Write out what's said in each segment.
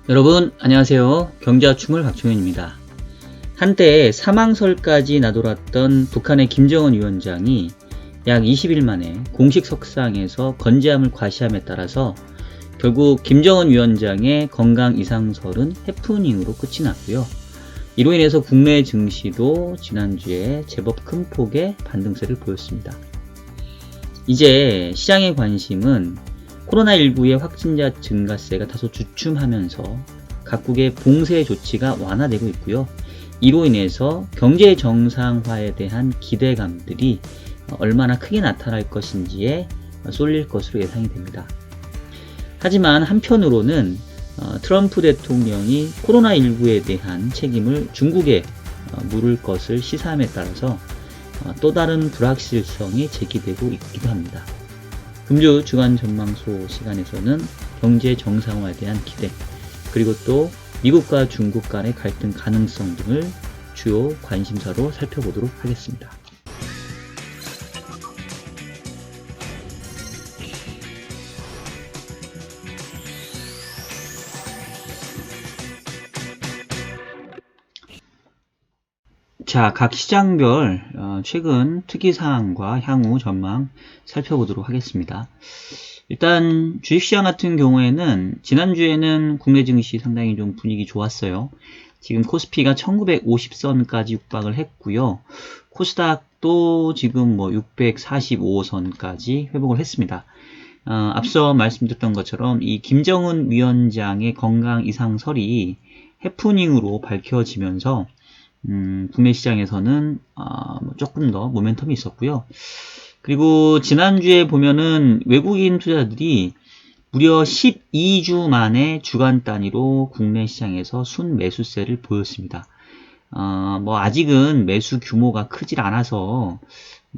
여러분 안녕하세요. 경제아충을 박종현입니다. 한때 사망설까지 나돌았던 북한의 김정은 위원장이 약 20일 만에 공식 석상에서 건재함을 과시함에 따라서 결국 김정은 위원장의 건강 이상설은 해프닝으로 끝이 났고요. 이로 인해서 국내 증시도 지난주에 제법 큰 폭의 반등세를 보였습니다. 이제 시장의 관심은 코로나19의 확진자 증가세가 다소 주춤하면서 각국의 봉쇄 조치가 완화되고 있고요. 이로 인해서 경제 정상화에 대한 기대감들이 얼마나 크게 나타날 것인지에 쏠릴 것으로 예상이 됩니다. 하지만 한편으로는 트럼프 대통령이 코로나19에 대한 책임을 중국에 물을 것을 시사함에 따라서 또 다른 불확실성이 제기되고 있기도 합니다. 금주 주간 전망소 시간에서는 경제 정상화에 대한 기대, 그리고 또 미국과 중국 간의 갈등 가능성 등을 주요 관심사로 살펴보도록 하겠습니다. 자, 각 시장별 최근 특이사항과 향후 전망 살펴보도록 하겠습니다. 일단 주식시장 같은 경우에는 지난주에는 국내 증시 상당히 좀 분위기 좋았어요. 지금 코스피가 1950선까지 육박을 했고요. 코스닥도 지금 645선까지 회복을 했습니다. 앞서 말씀드렸던 것처럼 이 김정은 위원장의 건강 이상설이 해프닝으로 밝혀지면서 국내 시장에서는 조금 더 모멘텀이 있었고요. 그리고 지난주에 보면은 외국인 투자자들이 무려 12주 만에 주간 단위로 국내 시장에서 순매수세를 보였습니다. 아직은 매수 규모가 크질 않아서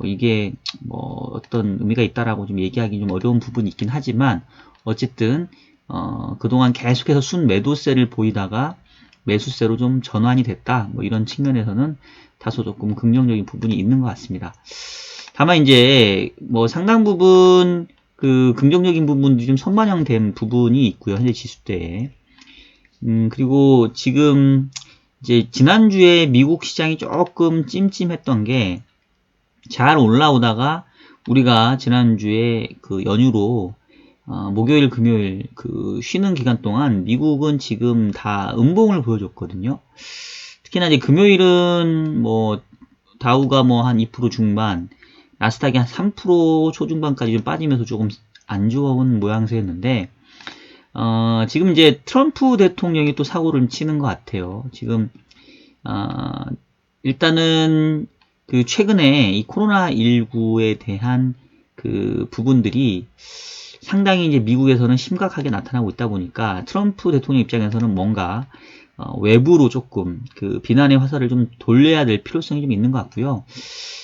이게 어떤 의미가 있다라고 좀 얘기하기 좀 어려운 부분이 있긴 하지만 어쨌든 그동안 계속해서 순매도세를 보이다가 매수세로 좀 전환이 됐다. 이런 측면에서는 다소 조금 긍정적인 부분이 있는 것 같습니다. 다만 이제 상당 부분 그 긍정적인 부분도 좀 선반영된 부분이 있고요. 현재 지수대에. 그리고 지금 이제 지난주에 미국 시장이 조금 찜찜했던 게 잘 올라오다가 우리가 지난주에 그 연휴로 목요일, 금요일 그 쉬는 기간 동안 미국은 지금 다 음봉을 보여줬거든요. 특히나 이제 금요일은 다우가 한 2% 중반, 나스닥이 한 3% 초중반까지 좀 빠지면서 조금 안 좋은 모양새였는데 지금 이제 트럼프 대통령이 또 사고를 치는 것 같아요. 지금 일단은 그 최근에 이 코로나19에 대한 그 부분들이 상당히 이제 미국에서는 심각하게 나타나고 있다 보니까 트럼프 대통령 입장에서는 뭔가 외부로 조금 그 비난의 화살을 좀 돌려야 될 필요성이 좀 있는 것 같고요.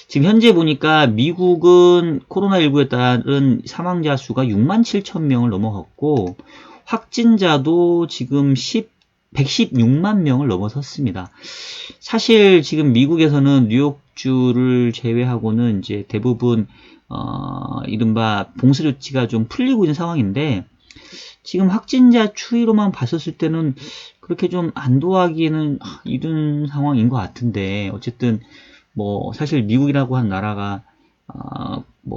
지금 현재 보니까 미국은 코로나19에 따른 사망자 수가 67,000명을 넘어갔고 확진자도 지금 116만 명을 넘어섰습니다. 사실 지금 미국에서는 뉴욕주를 제외하고는 이제 대부분 이른바 봉쇄 조치가 좀 풀리고 있는 상황인데 지금 확진자 추이로만 봤었을 때는 그렇게 좀 안도하기에는 이른 상황인 것 같은데 어쨌든 사실 미국이라고 하는 나라가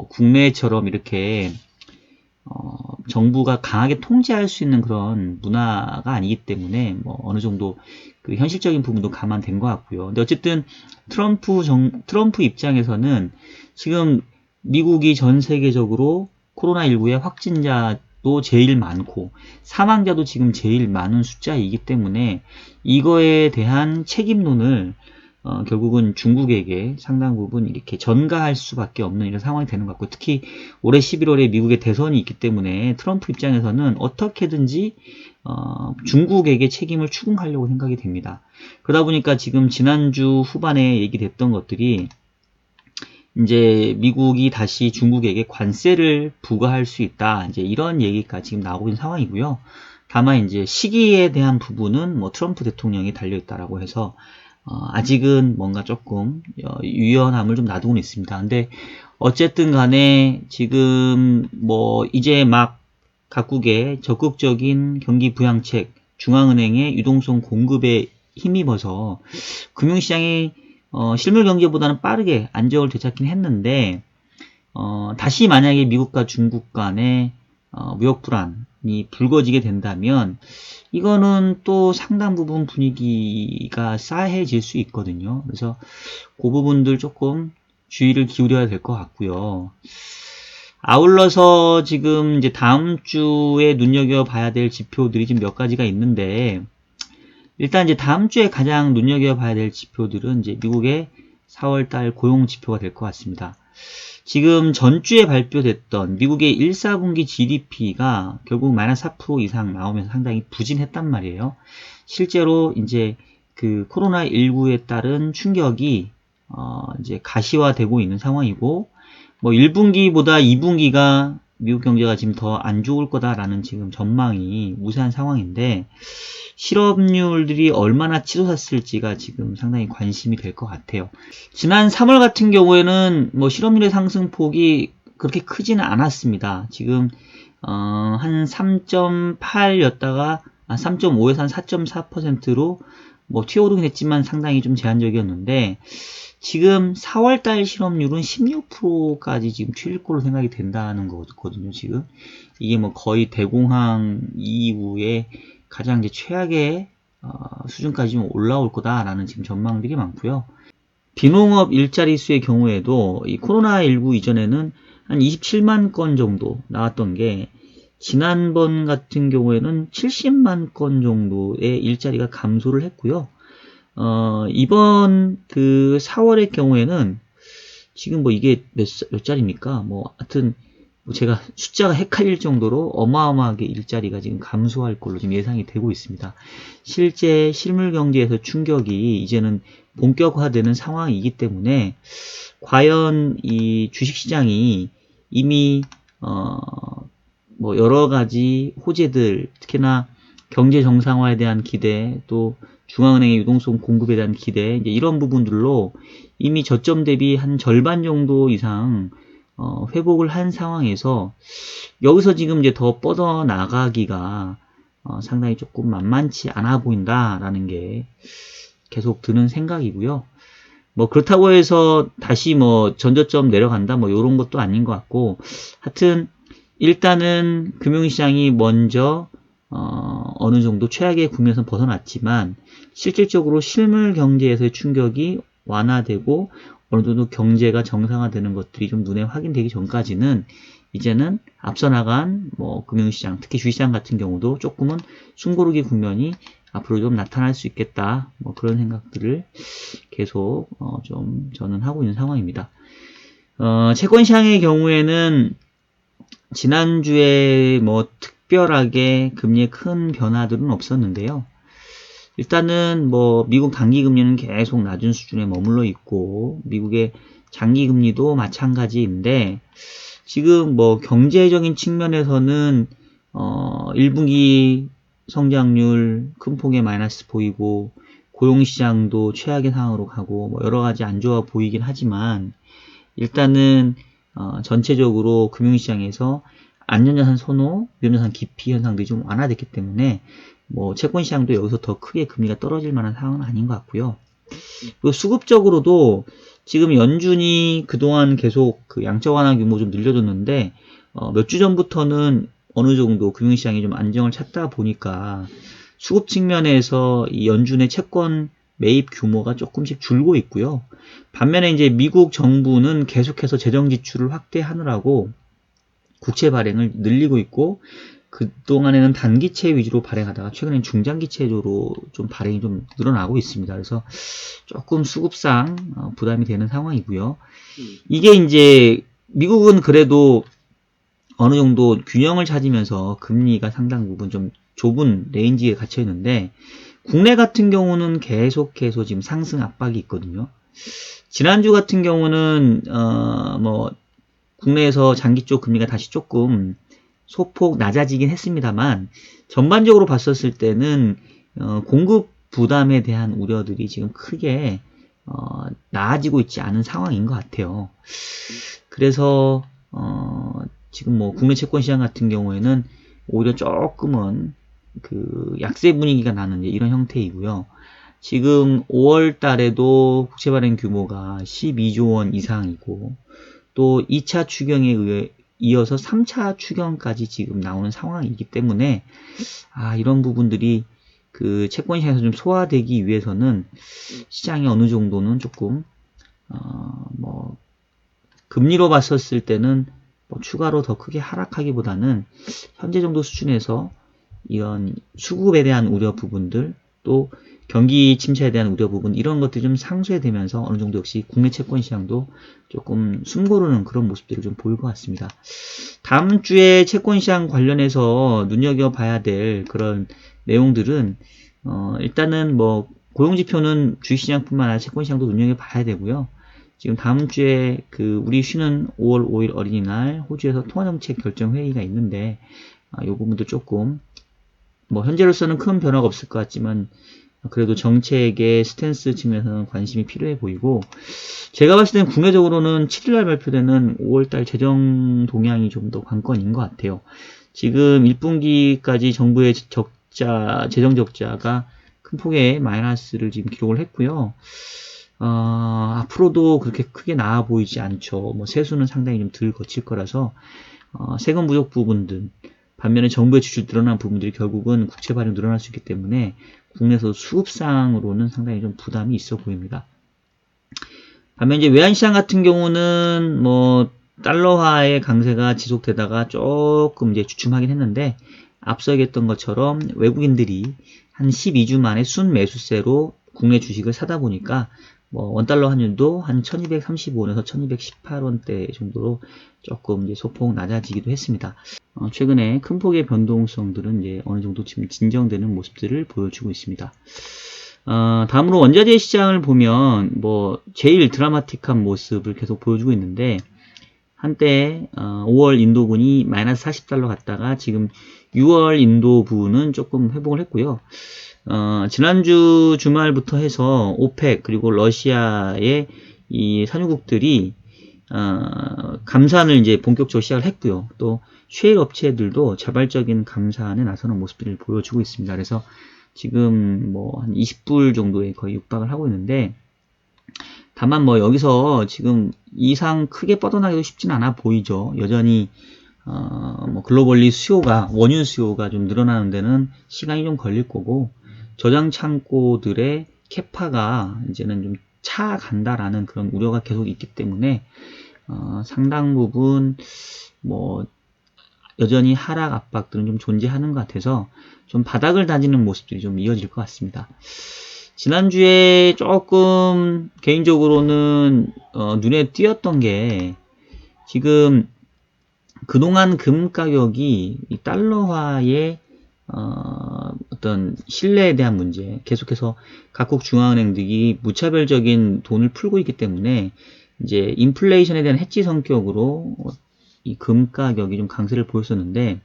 국내처럼 이렇게 정부가 강하게 통제할 수 있는 그런 문화가 아니기 때문에 어느 정도 그 현실적인 부분도 감안된 것 같고요. 근데 어쨌든 트럼프 입장에서는 지금 미국이 전 세계적으로 코로나19의 확진자도 제일 많고 사망자도 지금 제일 많은 숫자이기 때문에 이거에 대한 책임론을 결국은 중국에게 상당 부분 이렇게 전가할 수밖에 없는 이런 상황이 되는 것 같고 특히 올해 11월에 미국의 대선이 있기 때문에 트럼프 입장에서는 어떻게든지 중국에게 책임을 추궁하려고 생각이 됩니다. 그러다 보니까 지금 지난주 후반에 얘기됐던 것들이 이제 미국이 다시 중국에게 관세를 부과할 수 있다. 이제 이런 얘기가 지금 나오고 있는 상황이고요. 다만 이제 시기에 대한 부분은 트럼프 대통령이 달려있다라고 해서 아직은 뭔가 조금 유연함을 좀 놔두고는 있습니다. 근데 어쨌든 간에 지금 이제 막 각국의 적극적인 경기 부양책 중앙은행의 유동성 공급에 힘입어서 금융시장이 실물 경제보다는 빠르게 안정을 되찾긴 했는데 다시 만약에 미국과 중국 간의 무역 불안이 불거지게 된다면 이거는 또 상당 부분 분위기가 싸해질 수 있거든요. 그래서 그 부분들 조금 주의를 기울여야 될 것 같고요. 아울러서 지금 이제 다음 주에 눈여겨봐야 될 지표들이 지금 몇 가지가 있는데, 일단 이제 다음 주에 가장 눈여겨봐야 될 지표들은 이제 미국의 4월달 고용 지표가 될 것 같습니다. 지금 전주에 발표됐던 미국의 1, 4분기 GDP가 결국 마이너스 4% 이상 나오면서 상당히 부진했단 말이에요. 실제로 이제 그 코로나19에 따른 충격이 이제 가시화되고 있는 상황이고, 뭐 1분기보다 2분기가 미국 경제가 지금 더 안 좋을 거다라는 지금 전망이 우세한 상황인데, 실업률들이 얼마나 치솟았을지가 지금 상당히 관심이 될 것 같아요. 지난 3월 같은 경우에는 뭐 실업률의 상승폭이 그렇게 크지는 않았습니다. 지금 한 3.8였다가 3.5에서 한 4.4%로 뭐 튀어오르긴 했지만 상당히 좀 제한적이었는데, 지금 4월달 실업률은 16%까지 지금 튀일 걸로 생각이 된다는 거거든요. 지금 이게 뭐 거의 대공황 이후에 가장 이제 최악의 수준까지 좀 올라올 거다라는 지금 전망들이 많고요. 비농업 일자리 수의 경우에도 이 코로나19 이전에는 한 27만 건 정도 나왔던 게, 지난번 같은 경우에는 70만 건 정도의 일자리가 감소를 했고요. 이번 그 4월의 경우에는 지금 뭐 이게 몇 자리입니까? 뭐 하여튼 제가 숫자가 헷갈릴 정도로 어마어마하게 일자리가 지금 감소할 걸로 지금 예상이 되고 있습니다. 실제 실물 경제에서 충격이 이제는 본격화되는 상황이기 때문에 과연 이 주식시장이 이미 뭐 여러 가지 호재들, 특히나 경제 정상화에 대한 기대, 또 중앙은행의 유동성 공급에 대한 기대, 이제 이런 부분들로 이미 저점 대비 한 절반 정도 이상 회복을 한 상황에서 여기서 지금 이제 더 뻗어 나가기가 상당히 조금 만만치 않아 보인다라는 게 계속 드는 생각이고요. 뭐 그렇다고 해서 다시 뭐 전저점 내려간다 뭐 이런 것도 아닌 것 같고, 하여튼 일단은 금융시장이 먼저 어느 정도 최악의 국면에서 벗어났지만 실질적으로 실물 경제에서의 충격이 완화되고 어느 정도 경제가 정상화되는 것들이 좀 눈에 확인되기 전까지는 이제는 앞서 나간 뭐 금융시장, 특히 주식시장 같은 경우도 조금은 숨고르기 국면이 앞으로 좀 나타날 수 있겠다, 뭐 그런 생각들을 계속 좀 저는 하고 있는 상황입니다. 채권시장의 경우에는 지난주에 뭐 특별하게 금리에 큰 변화들은 없었는데요. 일단은 뭐 미국 단기금리는 계속 낮은 수준에 머물러 있고, 미국의 장기금리도 마찬가지인데, 지금 뭐 경제적인 측면에서는 1분기 성장률 큰 폭의 마이너스 보이고, 고용시장도 최악의 상황으로 가고, 뭐 여러 가지 안 좋아 보이긴 하지만, 일단은 전체적으로 금융시장에서 안전자산 선호, 위험자산 기피 현상들이 좀 완화됐기 때문에 뭐 채권시장도 여기서 더 크게 금리가 떨어질 만한 상황은 아닌 것 같고요. 그리고 수급적으로도 지금 연준이 그동안 계속 그 양적 완화 규모 좀 늘려줬는데 몇 주 전부터는 어느 정도 금융시장이 좀 안정을 찾다 보니까 수급 측면에서 이 연준의 채권 매입 규모가 조금씩 줄고 있고요. 반면에 이제 미국 정부는 계속해서 재정 지출을 확대하느라고 국채 발행을 늘리고 있고, 그동안에는 단기채 위주로 발행하다가 최근엔 중장기채로 좀 발행이 좀 늘어나고 있습니다. 그래서 조금 수급상 부담이 되는 상황이고요. 이게 이제 미국은 그래도 어느 정도 균형을 찾으면서 금리가 상당 부분 좀 좁은 레인지에 갇혀 있는데, 국내 같은 경우는 계속해서 지금 상승 압박이 있거든요. 지난주 같은 경우는 뭐 국내에서 장기 쪽 금리가 다시 조금 소폭 낮아지긴 했습니다만, 전반적으로 봤었을 때는 공급 부담에 대한 우려들이 지금 크게 나아지고 있지 않은 상황인 것 같아요. 그래서 지금 뭐 국내 채권 시장 같은 경우에는 오히려 조금은 그 약세 분위기가 나는 이런 형태이고요. 지금 5월 달에도 국채 발행 규모가 12조 원 이상이고 또 2차 추경에 이어서 3차 추경까지 지금 나오는 상황이기 때문에 이런 부분들이 그 채권 시장에서 좀 소화되기 위해서는 시장이 어느 정도는 조금 뭐 금리로 봤었을 때는 뭐 추가로 더 크게 하락하기보다는 현재 정도 수준에서 이런 수급에 대한 우려 부분들 또 경기 침체에 대한 우려 부분 이런 것들이 좀 상쇄되면서 어느 정도 역시 국내 채권 시장도 조금 숨고르는 그런 모습들을 좀 보일 것 같습니다. 다음 주에 채권 시장 관련해서 눈여겨봐야 될 그런 내용들은 일단은 뭐 고용지표는 주식시장뿐만 아니라 채권 시장도 눈여겨봐야 되고요. 지금 다음 주에 그 우리 쉬는 5월 5일 어린이날 호주에서 통화정책 결정 회의가 있는데 이 부분도 조금 뭐 현재로서는 큰 변화가 없을 것 같지만 그래도 정책의 스탠스 측면에서는 관심이 필요해 보이고 제가 봤을 때는 국내적으로는 7일날 발표되는 5월달 재정 동향이 좀 더 관건인 것 같아요. 지금 1분기까지 정부의 재정 적자가 큰 폭의 마이너스를 지금 기록을 했고요. 앞으로도 그렇게 크게 나아 보이지 않죠. 뭐 세수는 상당히 좀 덜 거칠 거라서 세금 부족 부분들 반면에 정부의 지출 늘어난 부분들이 결국은 국채 발행 늘어날 수 있기 때문에 국내에서 수급상으로는 상당히 좀 부담이 있어 보입니다. 반면 이제 외환시장 같은 경우는 뭐 달러화의 강세가 지속되다가 조금 이제 주춤하긴 했는데 앞서 얘기했던 것처럼 외국인들이 한 12주 만에 순매수세로 국내 주식을 사다 보니까 뭐 원달러 환율도 한 1235원에서 1218원대 정도로 조금 이제 소폭 낮아지기도 했습니다. 최근에 큰 폭의 변동성들은 이제 어느 정도 지금 진정되는 모습들을 보여주고 있습니다. 다음으로 원자재 시장을 보면 뭐 제일 드라마틱한 모습을 계속 보여주고 있는데 한때 5월 인도분이 마이너스 40달러 갔다가 지금 6월 인도분은 조금 회복을 했고요. 지난주 주말부터 해서 오펙 그리고 러시아의 이 산유국들이 감산을 이제 본격적으로 시작을 했고요. 또 셰일 업체들도 자발적인 감산에 나서는 모습들을 보여주고 있습니다. 그래서 지금 뭐 한 20불 정도에 거의 육박을 하고 있는데 다만 뭐 여기서 지금 이상 크게 뻗어나기도 쉽진 않아 보이죠. 여전히 뭐 글로벌리 원유 수요가 좀 늘어나는 데는 시간이 좀 걸릴 거고 저장 창고들의 캐파가 이제는 좀 차간다라는 그런 우려가 계속 있기 때문에 상당 부분 뭐 여전히 하락 압박들은 좀 존재하는 것 같아서 좀 바닥을 다지는 모습들이 좀 이어질 것 같습니다. 지난주에 조금 개인적으로는 눈에 띄었던 게 지금 그동안 금 가격이 이 달러화의 어떤 신뢰에 대한 문제 계속해서 각국 중앙은행들이 무차별적인 돈을 풀고 있기 때문에 이제 인플레이션에 대한 해지 성격으로 이 금 가격이 좀 강세를 보였었는데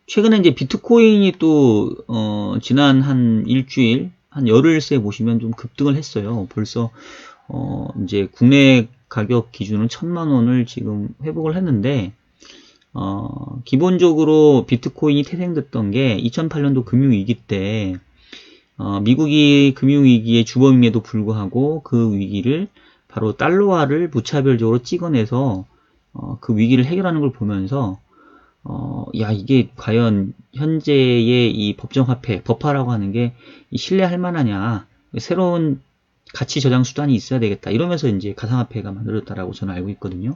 최근에 이제 비트코인이 또 지난 한 일주일 한 열흘 새 보시면 좀 급등을 했어요. 벌써 이제 국내 가격 기준은 1000만원을 지금 회복을 했는데 기본적으로 비트코인이 태생됐던 게 2008년도 금융위기 때 미국이 금융위기의 주범임에도 불구하고 그 위기를 바로 달러화를 무차별적으로 찍어내서 그 위기를 해결하는 걸 보면서 야 이게 과연 현재의 이 법정화폐 법화라고 하는 게 신뢰할 만하냐 새로운 가치 저장 수단이 있어야 되겠다 이러면서 이제 가상화폐가 만들어졌다라고 저는 알고 있거든요.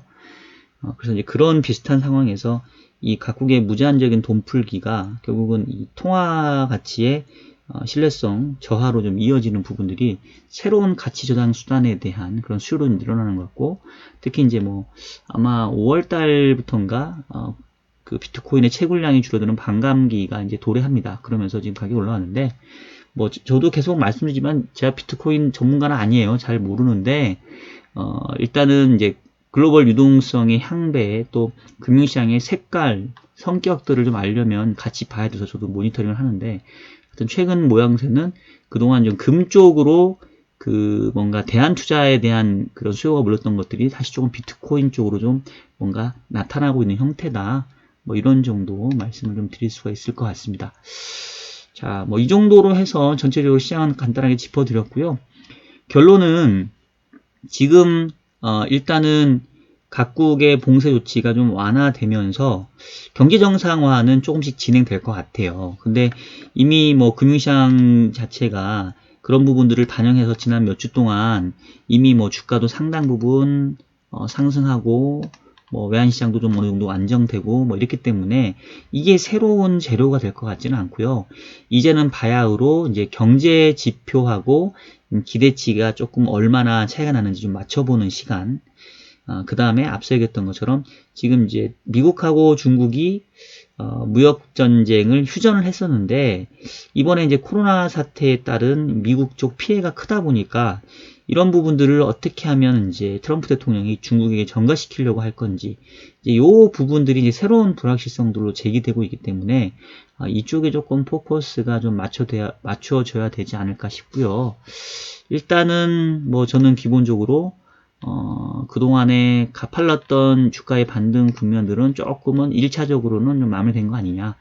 그래서 이제 그런 비슷한 상황에서 이 각국의 무제한적인 돈 풀기가 결국은 이 통화 가치의 신뢰성 저하로 좀 이어지는 부분들이 새로운 가치 저장 수단에 대한 그런 수요로 늘어나는 것 같고 특히 이제 뭐 아마 5월 달부터인가 그 비트코인의 채굴량이 줄어드는 반감기가 이제 도래합니다. 그러면서 지금 가격이 올라왔는데 뭐 저도 계속 말씀드리지만 제가 비트코인 전문가는 아니에요. 잘 모르는데 일단은 이제 글로벌 유동성의 향배 또 금융시장의 색깔 성격들을 좀 알려면 같이 봐야 돼서 저도 모니터링을 하는데 하여튼 최근 모양새는 그동안 좀 금 쪽으로 그 뭔가 대안 투자에 대한 그런 수요가 몰렸던 것들이 다시 조금 비트코인 쪽으로 좀 뭔가 나타나고 있는 형태다. 뭐 이런 정도 말씀을 좀 드릴 수가 있을 것 같습니다. 자, 뭐 이 정도로 해서 전체적으로 시장은 간단하게 짚어드렸고요. 결론은 지금 일단은 각국의 봉쇄 조치가 좀 완화되면서 경제 정상화는 조금씩 진행될 것 같아요. 근데 이미 뭐 금융시장 자체가 그런 부분들을 반영해서 지난 몇 주 동안 이미 뭐 주가도 상당 부분 상승하고 뭐 외환시장도 좀 어느 정도 안정되고 뭐 이렇기 때문에 이게 새로운 재료가 될 것 같지는 않고요. 이제는 바야흐로 이제 경제 지표하고 기대치가 조금 얼마나 차이가 나는지 좀 맞춰보는 시간. 그 다음에 앞서 얘기했던 것처럼 지금 이제 미국하고 중국이 무역 전쟁을 휴전을 했었는데 이번에 이제 코로나 사태에 따른 미국 쪽 피해가 크다 보니까 이런 부분들을 어떻게 하면 이제 트럼프 대통령이 중국에게 전가시키려고 할 건지 이제 요 부분들이 이제 새로운 불확실성들로 제기되고 있기 때문에 이쪽에 조금 포커스가 좀 맞춰져야 되지 않을까 싶고요. 일단은 뭐 저는 기본적으로 그동안에 가팔랐던 주가의 반등 국면들은 조금은 1차적으로는 좀 마무리된 거 아니냐.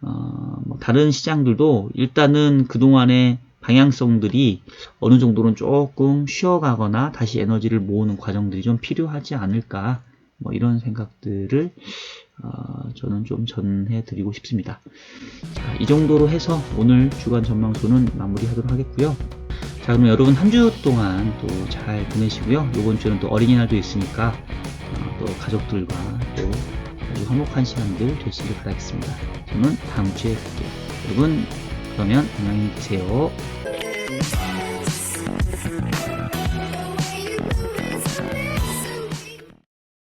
뭐 다른 시장들도 일단은 그동안의 방향성들이 어느 정도는 조금 쉬어가거나 다시 에너지를 모으는 과정들이 좀 필요하지 않을까. 뭐 이런 생각들을 저는 좀 전해드리고 싶습니다. 자, 이 정도로 해서 오늘 주간 전망소는 마무리하도록 하겠고요. 자, 그럼 여러분 한 주 동안 또 잘 보내시고요. 이번 주는 또 어린이날도 있으니까 또 가족들과 또 아주 화목한 시간들 되시길 바라겠습니다. 저는 다음 주에 뵐게요. 여러분 그러면 안녕히 계세요.